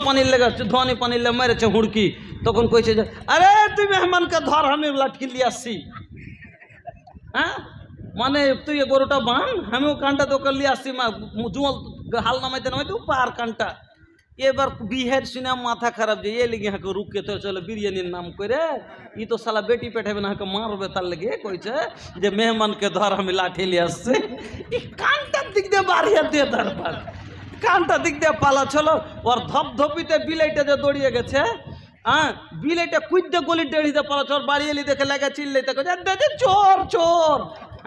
পানির লেগে ধোয়ানি পানির লেগে মেরেছে হুড়কি, তখন কইছে যে আরে তুই মেহমানকে ধর, আমি লাঠি নিয়ে আসছি। হ্যাঁ, মানে তুই গরুটা বান, আমিও কানটা দোকান নিয়ে আসছি, জুয়াল হাল নামাইতে নামাইতে পার কানটা। এবার বিহের শুনে মাথা খারাপ, যে এ লিগে হাঁকে রুকে তো চলে বিরিয়ানির নাম করে, ই তো সালা বেটি পেঠাবে না, হাঁকে মারবে, তার লেগে কইছে যে মেহমানকে ধর, আমি লাঠি নিয়ে আসছি। কানটার দিক দিয়ে বাড়িয়ে দিয়ে তারপর কানটা দিক দিয়ে পালা চলো। ওর ধপধপিতে বিলাইটা যে দৌড়িয়ে গেছে, হ্যাঁ, বিলাইটা কুইদ্দে গলি ডেড়িতে পালা চোর বাড়ি এলি দেখে লেগে চিল্লাইতে দেখে চোর চোর।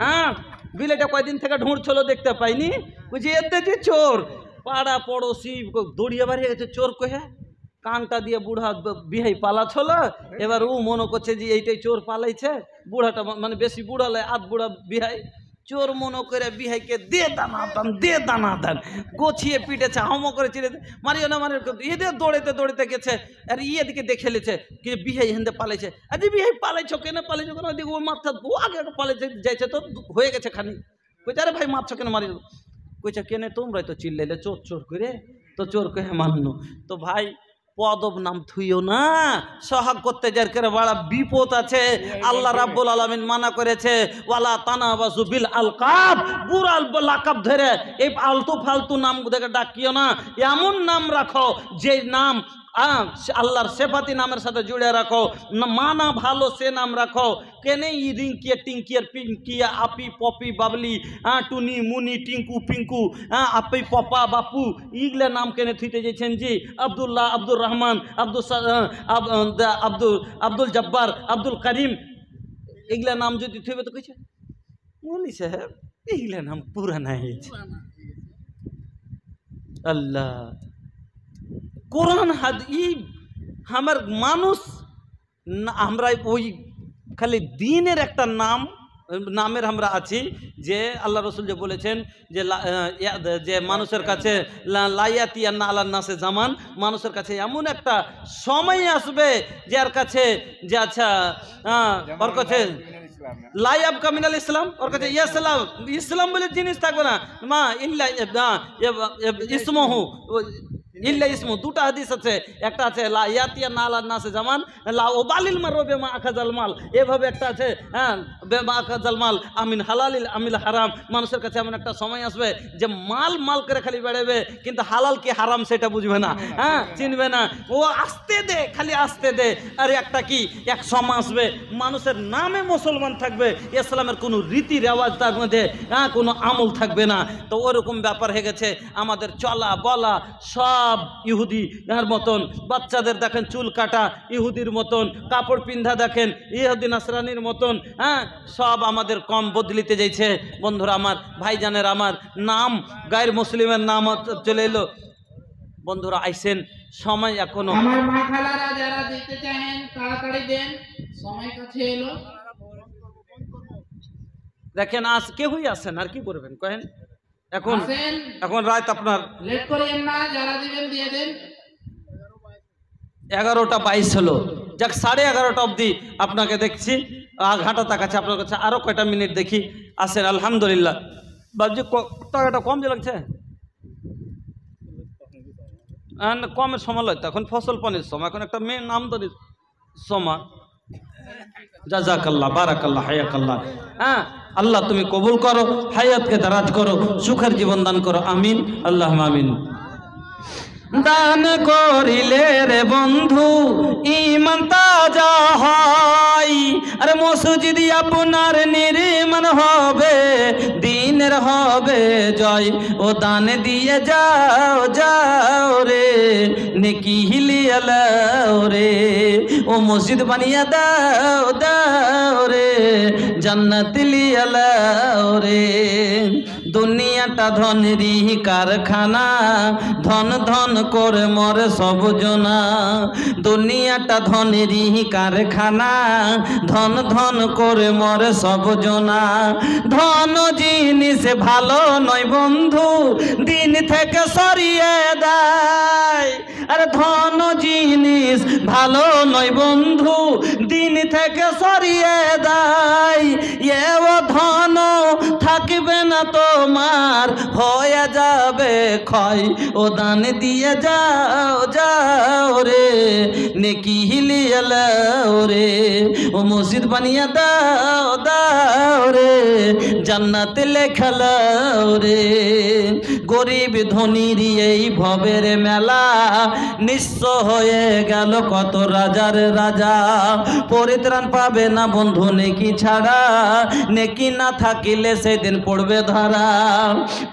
হ্যাঁ, বিলাইটা কয়দিন থেকে ঢুঁড়ছিল, দেখতে পাইনি, বুঝি এর দেখি চোর। পাড়া পড়োশি দৌড়িয়ে বাড়িয়ে গেছে চোর কহে, কানটা দিয়ে বুড়া বিহাই পালা ছিল। এবার ও মনে করছে যে এইটাই চোর পালাইছে, বুড়াটা মানে বেশি বুড়া লাই, আধ বুড়া বিহাই। চোর মনে করে বিহাইকে দে দানা দান গোছিয়ে পিটেছে, হামো করে চিড়ে মারিও না, মারিও এদের দৌড়েতে দৌড়েতে গেছে। আর এদিকে দেখে লেছে কি বিহাই হেন্দে পালাইছে। আরে বিহাই পালাইছো কেন, পালাইছো কেন, ওদিকে ওই মাথা ও আগে পালাইছে যাইছে, তো হয়ে গেছে খানি। কইছে আরে ভাই মারছো কেন, মারি কইছে কেনে তোমরাই তো চিল্লাইলে চোর চোর করে, তো চোর কহে মানলো। তো ভাই পদব নাম থুইও না, সোহাগ করতে যার করে বড় বিপদ আছে। আল্লাহ রাব্বুল আলামিন মানা করেছে, ওয়ালা তানাবাজু বিল আলকাব, বুড়াল লাকাব ধরে এই আলতু ফালতু নাম দেখে ডাকিও না। এমন নাম রাখো যে নাম আল্লাহর সেফাতি নামের সাথে জুড়ে রাখো, মানা ভালো সে নাম রাখো। কেনে ই রিঙ্কিয়া টিঙ্কিয়ার পিঙ্কিয়া আপি পপি বাবলি, টুনি মুনি টিঙ্কু পিঙ্কু, আপি পপা বাপু, ইগলে নাম কেনে থুইতে যেছেন জি? আব্দুল্লাহ, আব্দুর রহমান, আব্দুল জব্বার, আব্দুল করিম, এগুলা নাম যদি থইবে তো কইছে মৌলী সাহেব এগুলা নাম পুরানা হয়েছে। আল্লাহ কোরআন হাদ ই আমার মানুষ, আমরা ওই খালি দিনের একটা নামের আমরা আছি, যে আল্লাহ রসুল যে বলেছেন যে মানুষের কাছে লাইয়াতিয়ান্না আলান নাসে জামান, মানুষের কাছে এমন একটা সময় আসবে যার কাছে যে আচ্ছা ওর কাছে লাইয়াব কামিনাল ইসলাম, ওর কাছে ইসলাম বলে জিনিস থাকবে না, মা ইল্লা ইসমহু ইল্লা ইসমু। দুটা হাদিস আছে, একটা আছে লা ইয়াতিয়ান্না আলান নাসে জামান লা উবালিল মারু বিমা আখাযাল মাল, এভাবে একটা আছে হ্যাঁ বিমা আখাযাল মাল আমিন হালালিল আমিল হারাম। মানুষের কাছে এমন একটা সময় আসবে যে মাল করে খালি বেড়াবে, কিন্তু হালাল কি হারাম সেটা বুঝবে না, হ্যাঁ চিনবে না। ও আসতে দে, খালি আসতে দে। আর একটা কি এক সময় আসবে মানুষের নামে মুসলমান থাকবে, ইসলামের কোনো রীতি রেওয়াজ তার মধ্যে কোনো আমল থাকবে না। তো ওরকম ব্যাপার হয়ে গেছে আমাদের চলা বলা সব ইহুদি এর মতন। বাচ্চাদের দেখেন চুল কাটা ইহুদির মতন, কাপড় পিন্ধা দেখেন ইহুদি নাসরানির মতন, হ্যাঁ সব আমাদের কম বদলিতে যাইছে। বন্ধুরা আমার, ভাইজানের আমার, নাম গায়ের মুসলিমের নাম চলে এলো। বন্ধুরা আইসেন, সময় এখনো, আমার মা খালারা যারা দিতে চান তাড়াতাড়ি দেন, সময় কাছে এলো। দেখেন আজ কেউই আসেন, আর কি করবেন কহেন? এখন রাত আপনার লেট করেন না, যারা দিবেন দিয়ে দেন। 11টা 22 হলো, যাক 11:30 অবধি আপনাকে দেখছি, ঘাটা তাকাচ্ছে আপনার কাছে, আরো কয়টা মিনিট দেখি। আসেন আলহামদুলিল্লাহ। বাবজি টাকাটা কম যে লাগছে, কমের সময় লয়, এখন ফসল পানির সময়, এখন একটা মেন আমদানির সময়। জাযাকাল্লাহ, বারাকাল্লাহ, হায়াকাল্লাহ। হ্যাঁ আল্লাহ তুমি কবুল করো, হায়াতকে দারাজ করো, সুখের জীবন দান করো, আমিন আল্লাহুম্মা আমিন। দান করিলে রে বন্ধু ঈমান তাজা হয়, আরে মসজিদ আপনার নির্মাণ হবে, দিনের হবে জয়। ও দান দিয়ে যাও যাও রে, নেকি হিলিয়ে লাও রে, ও মসজিদ বানিয়ে দাও দাও রে, জান্নাত লিয়ে লাও রে। দুনিয়াটা ধনেরই কারখানা, ধন ধন করে মরে সব জনা। দুনিয়াটা ধনেরই কারখানা, ধন ধন করে মরে সব জনা। ধন জিনিস ভালো নয় বন্ধু, দিন থেকে সরিয়ে দেয়। আরে ধন জিনিস ভালো নয় বন্ধু, দিন থেকে সরিয়ে দেয়। এও ধন থাকবে না তোমার, হয়ে যাবে ক্ষয়। ও দান দিয়ে যাও যাও নেকি লিয়ে লাও রে, ও মসজিদ বানিয়ে দাও দাও রে, জান্নাতে লেখা লাও রে। গরিব ধনীর এই ভবের মেলা, নিঃস্ব হয়ে গেল কত রাজার রাজা। পরিত্রাণ পাবে না বন্ধু নেকি ছাড়া, নেকি না থাকিলে সেদিন পড়বে ধরা।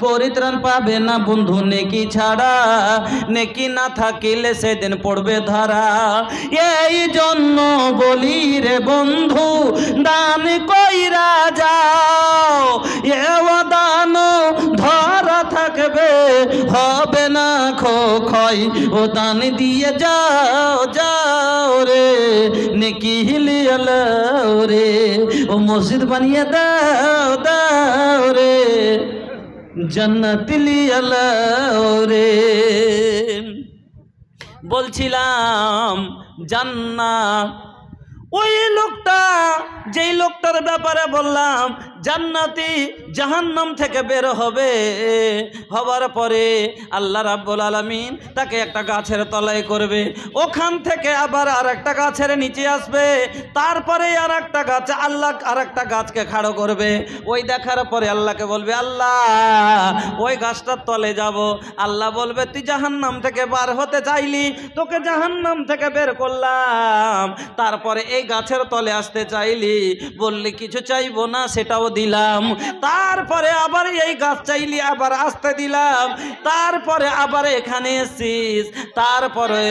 পরিত্রাণ পাবে না বন্ধু নেকি ছাড়া, নেকি না থাকিলে সেদিন পড়বে ধরা। এই জন্য বলি রে বন্ধু, দান কইরা যাও, এ দান ধরা থাকবে, হবে না ক্ষয়। ও দান দিয়ে যাও যাও রে, নেকি লিয়ে লাও রে, ও মসজিদ বানিয়ে দাও দাও রে, জান্নাত লিয়ে লাও রে। বলছিলাম জান্নাত, ওই লোকটা, যেই লোকটার ব্যাপারে বললাম জান্নাতি জাহান্নাম থেকে বের হবে, হবার পরে আল্লাহ রাব্বুল আলামিন তাকে একটা গাছের তলায় করবে, ওখান থেকে আবার আর একটা গাছের নিচে আসবে, তারপরে আর একটা গাছ, আল্লাহ আর একটা গাছকে খাড়ো করবে। ওই দেখার পরে আল্লাহকে বলবে, আল্লাহ ওই গাছটার তলে যাব। আল্লাহ বলবে, তুই জাহান্নাম থেকে বার হতে চাইলি, তোকে জাহান্নাম থেকে বের করলাম, তারপরে এই গাছের তলে আসতে চাইলি, বললি কিছু চাইবো না, সেটাও দিলাম। তারপরে আবার এই গাছ চাইলি, আবার আসতে দিলাম। তারপরে আবার এখানে এসেছিস, তারপরে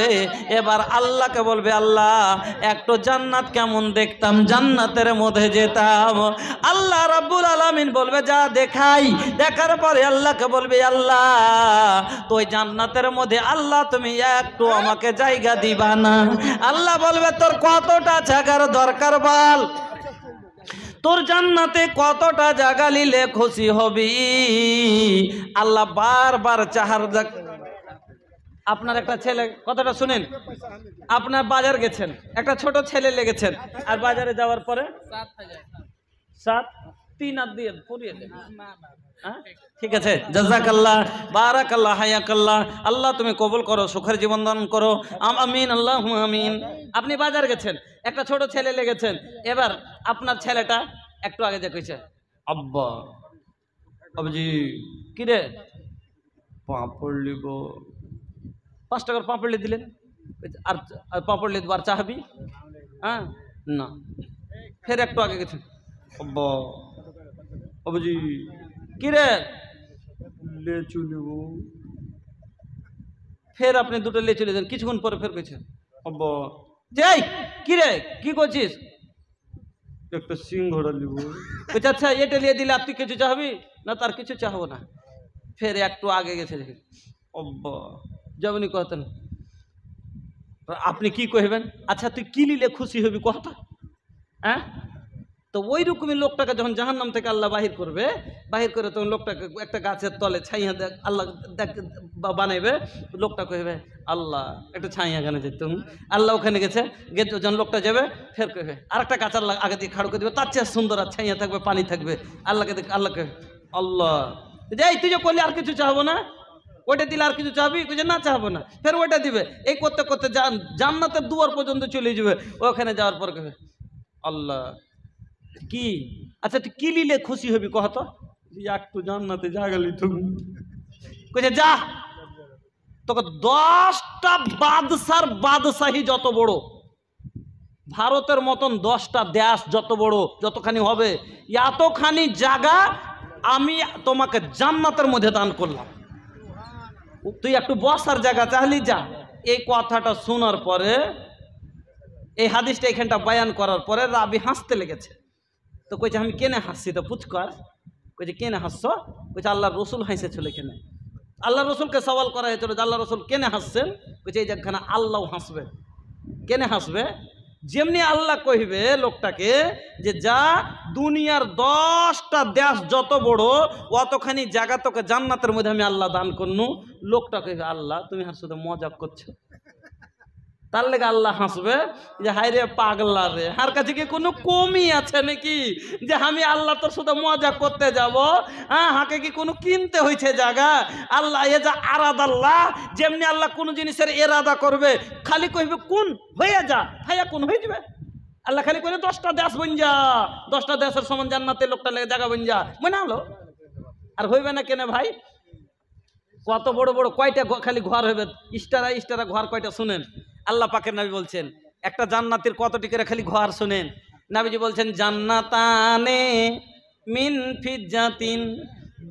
এবার আল্লাহকে বলবে, আল্লাহ একটু জান্নাত কেমন দেখতাম, জান্নাতের মধ্যে যেতাম। আল্লাহ রাব্বুল আলামিন বলবে, যা দেখাই। দেখার পরে আল্লাহকে বলবে, আল্লাহ তো ওই জান্নাতের মধ্যে আল্লাহ তুমি একটু আমাকে জায়গা দিবা না? আল্লাহ বলবে, তোর কতটা জায়গার দরকার বল, তোর জান্নাতে কতটা জায়গা নিলে খুশি হবি? আল্লাহ বারবার চাহার। আপনার একটা ছেলে, কথাটা শুনেন, আপনার বাজার গেছেন, একটা ছোট ছেলে লেগেছেন, আর বাজারে যাওয়ার পরে 7 3 হাত দিয়ে পুরিয়ে দেন। ঠিক আছে, জাযাকাল্লাহ, বারাকাল্লাহ, হায়াকাল্লাহ। আল্লাহ তুমি কবুল করো, সুখের জীবন দান করো, আমিন আল্লাহুম্মা আমিন। আপনি বাজার গেছেন, একটা ছোট ছেলে লেগেছেন, এবার আপনার ছেলেটা একটু আগে যে কইছে, আব্বা আব্বাজি কি রে পাঁপড় লিব, 5 টাকার পাঁপড় লিয়ে দিলেন, আর পাঁপড় লিয়ে আর চাহাবি? হ্যাঁ না। ফের একটু আগে গেছেন, আব্বা আব্বাজি কি রে লেচু লিব, ফের আপনি দুটো লেচু লিয়ে দেন। কিছুক্ষণ পরে ফের কইছেন, আব্বা যাই কি রে কি করছিস? একটা সিংহড়া লিব। আচ্ছা এটা লিয়ে দিলে আর তুই কিছু চাহবি না? তার কিছু চাহবো না। ফের একটু আগে গেছে, আব্বা যাবনি কহতেন, আপনি কি কইবেন? আচ্ছা তুই কি নিলে খুশি হবি কথা? হ্যাঁ, তো ওই রকমই লোকটাকে যখন জাহান্নাম থেকে আল্লাহ বাহির করবে, বাহির করে তখন লোকটাকে একটা গাছের তলে ছাইয়া আল্লাহ বানাইবে। লোকটা কইবে, আল্লাহ একটা ছাইয়া এখানে যেতুম। আল্লাহ ওখানে গেছে, যখন লোকটা যাবে ফের কইবে আর একটা গাছ আল্লাহ আগে দিয়ে খাড়ো করে দেবে, তার চেয়ে সুন্দর আর ছাইয়া থাকবে, পানি থাকবে। আল্লাহকে দেখ, আল্লাহকে আল্লাহ যাই তুই যে করলি আর কিছু চাহবো না, ওইটা দিলে আর কিছু চাহবি? যে না চাহবো না। ফের ওইটা দিবে, এই করতে করতে জান্নাতের দুয়ার পর্যন্ত চলে যাবে। ওখানে যাওয়ার পর কবে, আল্লাহ কি, আচ্ছা তুই কি নিলে খুশি হবি কহত? একটু জান্নাতে জাগালি তুমি। কইছে যা, তোকে 10টা বাদশার বাদশাহী যত বড়, ভারতের মতন 10টা দেশ যত বড়, যতখানি হবে, এতখানি জায়গা আমি তোমাকে জান্নাতের মধ্যে দান করলাম। তুই একটু বসার জায়গা চাইলি যা। এই কথাটা শোনার পরে, এই হাদিসটা এখানটা বয়ান করার পরে রাবি হাসতে লেগেছে। তো কইছে আমি কেনে হাসছি? তো পুচকার কইছে কেনে হাসছ? কইছে আল্লাহ রসুল হাসেছিল। কেনে? আল্লাহ রসুলকে সওয়াল করা হয়েছিল যে আল্লাহ রসুল কেনে হাসছেন? কইছে এই যেখানে আল্লাহ হাসবে। কেনে হাসবে? যেমনি আল্লাহ কইবে লোকটাকে যে যা, দুনিয়ার 10টা দেশ যত বড়, অতখানি জায়গা তোকে জান্নাতের মধ্যে আমি আল্লাহ দান করনু। লোকটা কইবে আল্লাহ তুমি হার সাথে মজাক করছো। তার লেগে আল্লাহ হাসবে যে হাই রে পাগলা রে, হার কাছে কি কোনো কমই আছে নাকি যে আমি আল্লাহ তোর শুধু মজা করতে যাব? হ্যাঁ, হাকে কি কোনো কিনতে হয়েছে জায়গা? আল্লাহ এ যা আরাদ আল্লাহ, যেমনি আল্লাহ কোনো জিনিসের এরাদা করবে খালি কইবে কোন হয়ে যা, ভাইয়া কোন হয়ে যাবে। আল্লাহ খালি করে 10টা দেশ বন যা, 10টা দেশের সমান জান্নাতে লোকটা লেগে জায়গা বন যা, মনে হলো? আর হইবে না কেন ভাই? কত বড় বড় কয়টা খালি ঘর হইবে, ইস্টারা ইস্টারা ঘর কয়টা শুনেন। আল্লাহ পাকের নবী বলছেন একটা জান্নাতের কত টিকেরা খালি ঘর শুনেন। নবীজি বলছেন জান্নাতানে মিন ফিজ্জাতিন,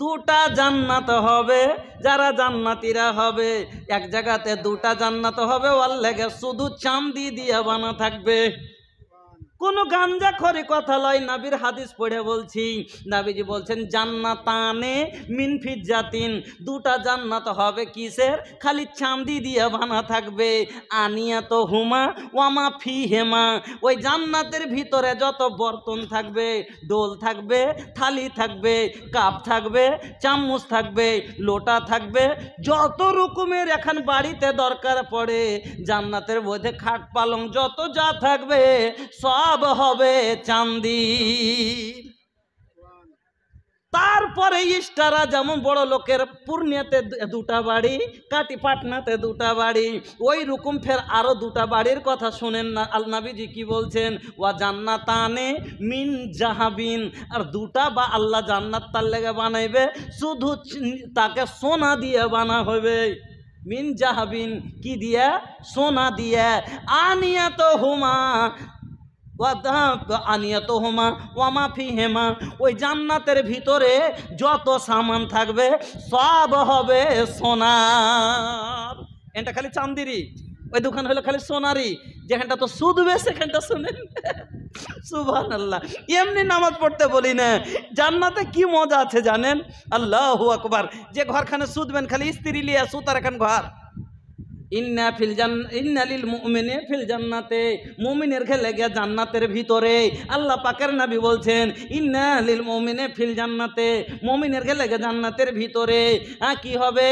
দুটা জান্নাত হবে, যারা জান্নাতীরা হবে এক জায়গাতে দুটা জান্নাত হবে, ওর লেগে শুধু চাঁদি দিয়ে বানা থাকবে। কোনো গাঞ্জা খরি কথা লয়, নবীর হাদিস পড়ে বলছি। নবীজি বলছেন জান্নাতানে মিন ফিজ্জাতিন, দুটা জান্নাত হবে কিসের? খালি চাঁদি দিয়ে বানা থাকবে। আনিয়াত হুমা ওয়ামা ফি হেমা, ওই জান্নাতের ভিতরে যত বর্তন থাকবে, ডোল থাকবে, থালি থাকবে, কাপ থাকবে, চামচ থাকবে, লোটা থাকবে, যত রকমের এখন বাড়িতে দরকার পড়ে জান্নাতের মধ্যে খাট পালং যত যা থাকবে সব হবে চাঁদির। তারপরে ইস্টারা যেমন বড় লোকের পূর্ণিয়াতে দুটা বাড়ি, কাটি পাটনাতে দুটা বাড়ি, ওই রকম ফের আরো দুটা বাড়ির কথা শুনেন না। আল নবীজি কি বলছেন? ওয়া জান্নাতানে মিন জাহাবিন, আর দুটা বা আল্লাহ জান্নাত তার লেগে বানাইবে শুধু তাকে সোনা দিয়ে বানা হবে। মিন জাহাবিন কি দিয়া? সোনা দিয়া। আনিয়াত হুমা আনিয়াতুহুমা ওয়ামা ফিহিমা, ওই জান্নাতের ভিতরে যত সামান থাকবে সব হবে সোনার। এটা খালি চান্দিরি, ওই দোকান হলো খালি সোনারি, যেখানটা তো সুদবে সেখানটা শুনেন। সুবহানাল্লাহ। এমনি নামাজ পড়তে বলি না, জান্নাতে কি মজা আছে জানেন? আল্লাহু আকবার। যে ঘরখানে সুদবেন খালি স্ত্রী লিয়া সুতার এখন ঘর। ইন্না লিল মুমিনে ফিল জান্নাতে, মুমিনের খেলে গিয়া জান্নাতের ভিতরে। আল্লাহ পাকের নবী বলছেন ইন্না লিল মুমিনে ফিল জান্নাতে, মুমিনের খেলে গিয়া জান্নাতের ভিতরে কি হবে?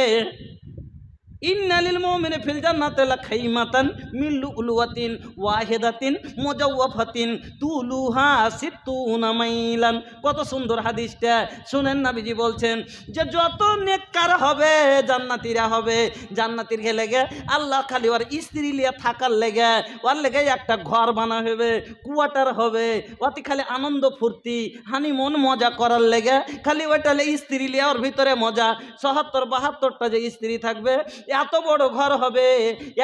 ইন্না লিল মুমিনে ফিল জান্নাতি লাখাইমাতান মিন লুলুয়াতিন ওয়াহিদাতিন মুজাওয়াফাতিন তুলুহা সিত্তুনা মাইলান। কত সুন্দর হাদিসটা শুনেন। নবীজি বলছেন যে যত নেককার হবে জান্নাতীরা হবে, জান্নাতীর খেলে গে আল্লাহ খালি ওর স্ত্রী লিয়া থাকার লেগে ওর লেগে একটা ঘর বানা হবে, কোয়ার্টার হবে, অতি খালি আনন্দ ফুর্তি হানিমুন মজা করার লেগে খালি ওইটা স্ত্রী লিয়া ওর ভিতরে মজা। ৭৭-৭২টা যে স্ত্রী থাকবে, এত বড় ঘর হবে,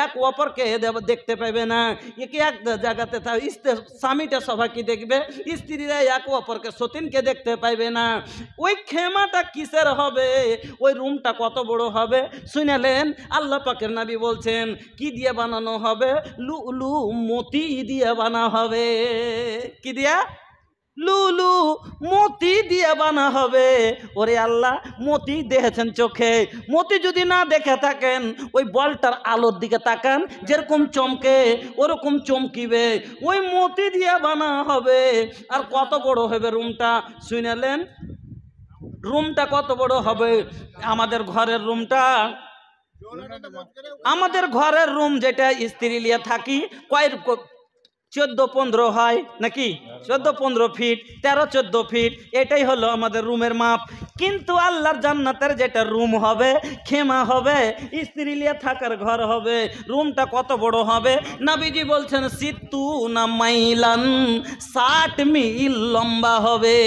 এক অপরকে দেখতে পাবে না। একে এক জায়গাতে স্বামীটা সবাইকে দেখবে, স্ত্রীরা এক অপরকে সতীনকে দেখতে পাইবে না। ওই খেমাটা কিসের হবে? ওই রুমটা কত বড় হবে শুনেলেন? আল্লাহ পাকের নবী বলছেন কি দিয়ে বানানো হবে? লুলু মতি দিয়ে বানা হবে। কি দিয়া? লুলু মতি দিয়ে বানা হবে। ওরে আল্লাহ, মতি দেখেছেন চোখে? মতি যদি না দেখে থাকেন ওই বলটার আলোর দিকে তাকান, যেরকম চমকে ওরকম চমকিবে। ওই মতি দিয়ে বানা হবে। আর কত বড় হবে রুমটা শুনেলেন? রুমটা কত বড় হবে? আমাদের ঘরের রুমটা, আমাদের ঘরের রুম যেটা স্ত্রী লিয়ে থাকি, কয়েক 14-15 হয় নাকি? 14-15 ফিট, 13-14 ফিট, এটাই হলো আমাদের রুমের মাপ। কিন্তু আল্লাহর জান্নাতের যেটা রুম হবে, খেমা হবে, স্ত্রী লিয়ে থাকার ঘর হবে, রুমটা কত বড় হবে? নবীজি বলছেন সিত্তুনা মাইলান, 60 মিল লম্বা হবে।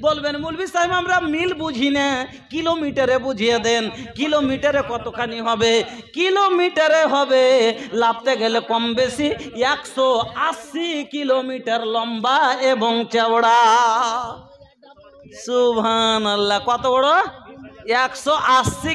বলবেন মৌলভী সাহেব আমরা মিল বুঝি না, কিলোমিটারে বুঝিয়ে দেন। কিলোমিটারে কতখানি হবে? কিলোমিটারে হবে লাপতে গেলে কম বেশি 180 কিলোমিটার লম্বা এবং চওড়া। সুবহানাল্লাহ। কত বড়? 180